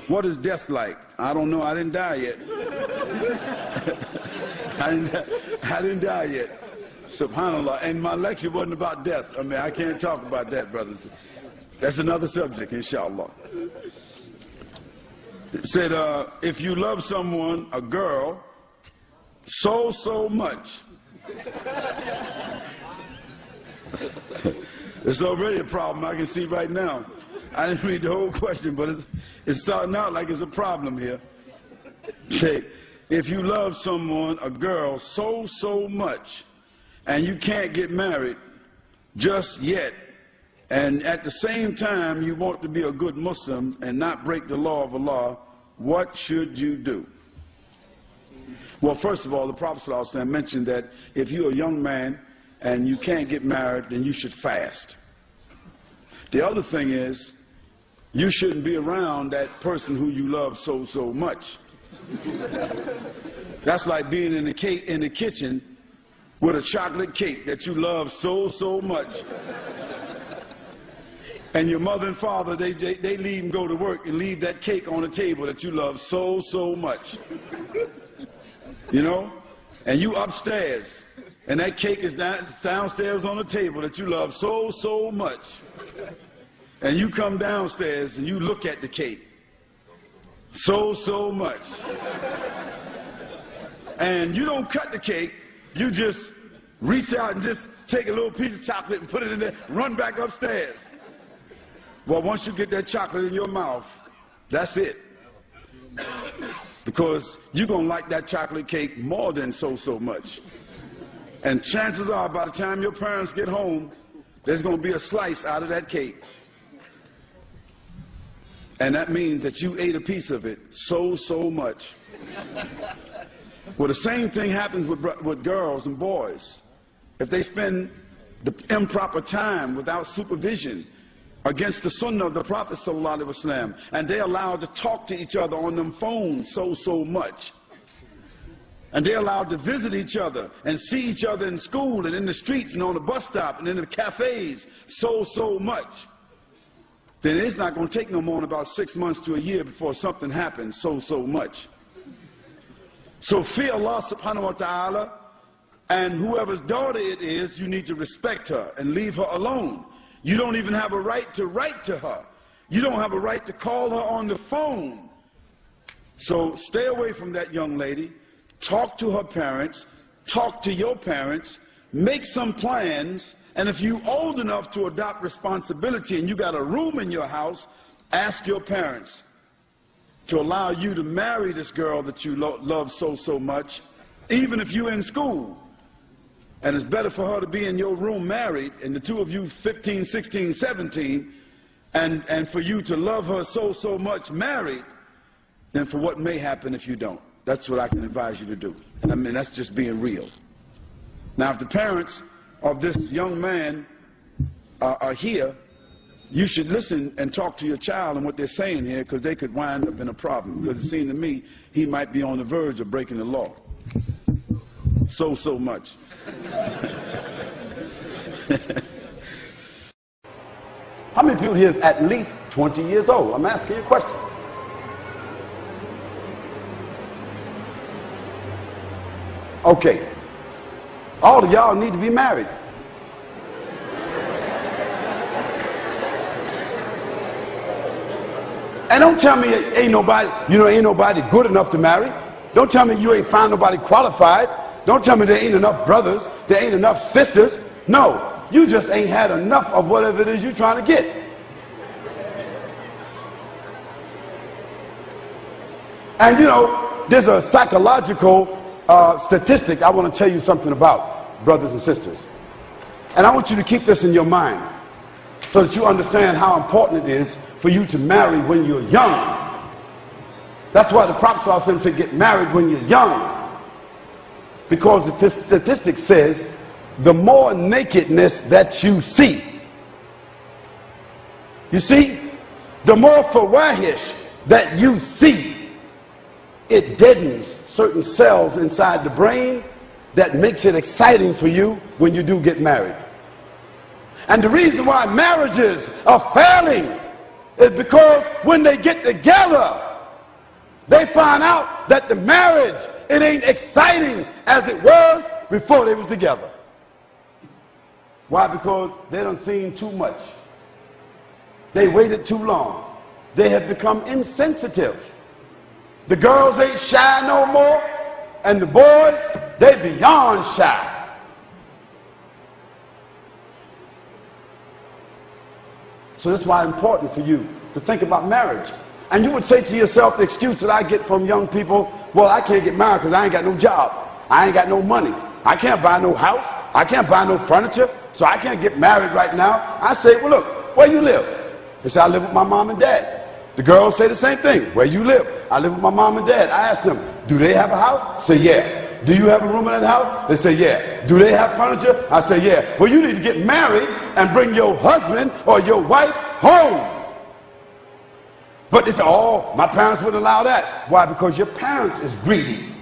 what is death like? I don't know. I didn't die yet. I didn't die yet. SubhanAllah. And my lecture wasn't about death. I mean, I can't talk about that, brothers. That's another subject, inshallah. It said, if you love someone, a girl, so much. It's already a problem, I can see right now. I didn't read the whole question, but it's starting out like it's a problem here. Okay. If you love someone, a girl, so much, and you can't get married just yet, and at the same time you want to be a good Muslim and not break the law of Allah, what should you do? Well, first of all, the Prophet ﷺ mentioned that if you're a young man and you can't get married, then you should fast. The other thing is, you shouldn't be around that person who you love so much. That's like being in the kitchen with a chocolate cake that you love so much. And your mother and father, they leave and go to work and leave that cake on the table that you love so much. You know? And you upstairs, and that cake is downstairs on the table that you love so much. And you come downstairs and you look at the cake so much. And you don't cut the cake, you just reach out and just take a little piece of chocolate and put it in there, run back upstairs. Well, once you get that chocolate in your mouth, that's it. Because you're going to like that chocolate cake more than so much. And chances are, by the time your parents get home, there's going to be a slice out of that cake. And that means that you ate a piece of it so much. Well, the same thing happens with girls and boys. If they spend the improper time without supervision against the sunnah of the Prophet ﷺ, and they're allowed to talk to each other on them phones so much, and they're allowed to visit each other and see each other in school and in the streets and on the bus stop and in the cafes so much, then it's not going to take no more than about 6 months to a year before something happens so much. So fear Allah subhanahu wa ta'ala, and whoever's daughter it is, you need to respect her and leave her alone. You don't even have a right to write to her. You don't have a right to call her on the phone. So stay away from that young lady. Talk to her parents. Talk to your parents. Make some plans. And if you're old enough to adopt responsibility and you got a room in your house, ask your parents to allow you to marry this girl that you love so much, even if you're in school. And it's better for her to be in your room married, and the two of you 15, 16, 17, and for you to love her so much married, than for what may happen if you don't. That's what I can advise you to do. And I mean, that's just being real. Now, if the parents of this young man are here, you should listen and talk to your child and what they're saying here, because they could wind up in a problem. Because it seems to me he might be on the verge of breaking the law. So much. How many people here is at least 20 years old? I'm asking you a question. Okay. All of y'all need to be married. And don't tell me ain't nobody good enough to marry. Don't tell me you ain't found nobody qualified. Don't tell me there ain't enough brothers, there ain't enough sisters. No, you just ain't had enough of whatever it is you're trying to get. And you know, there's a psychological statistic I want to tell you something about, brothers and sisters. And I want you to keep this in your mind so that you understand how important it is for you to marry when you're young. That's why the Prophet ﷺ said get married when you're young. Because the statistic says the more nakedness that you see, the more fawahish that you see, it deadens certain cells inside the brain that makes it exciting for you when you do get married. And the reason why marriages are failing is because when they get together, they find out that the marriage, it ain't exciting as it was before they was together. Why? Because they done seen too much. They waited too long. They have become insensitive. The girls ain't shy no more, and the boys, they beyond shy. So that's why it's important for you to think about marriage. And you would say to yourself, the excuse that I get from young people, well, I can't get married because I ain't got no job. I ain't got no money. I can't buy no house. I can't buy no furniture, so I can't get married right now. I say, well, look, where you live? They say, I live with my mom and dad. The girls say the same thing. Where you live? I live with my mom and dad. I ask them, do they have a house? Say, yeah. Do you have a room in that house? They say, yeah. Do they have furniture? I say, yeah. Well, you need to get married and bring your husband or your wife home. But they say, oh, my parents wouldn't allow that. Why? Because your parents is greedy.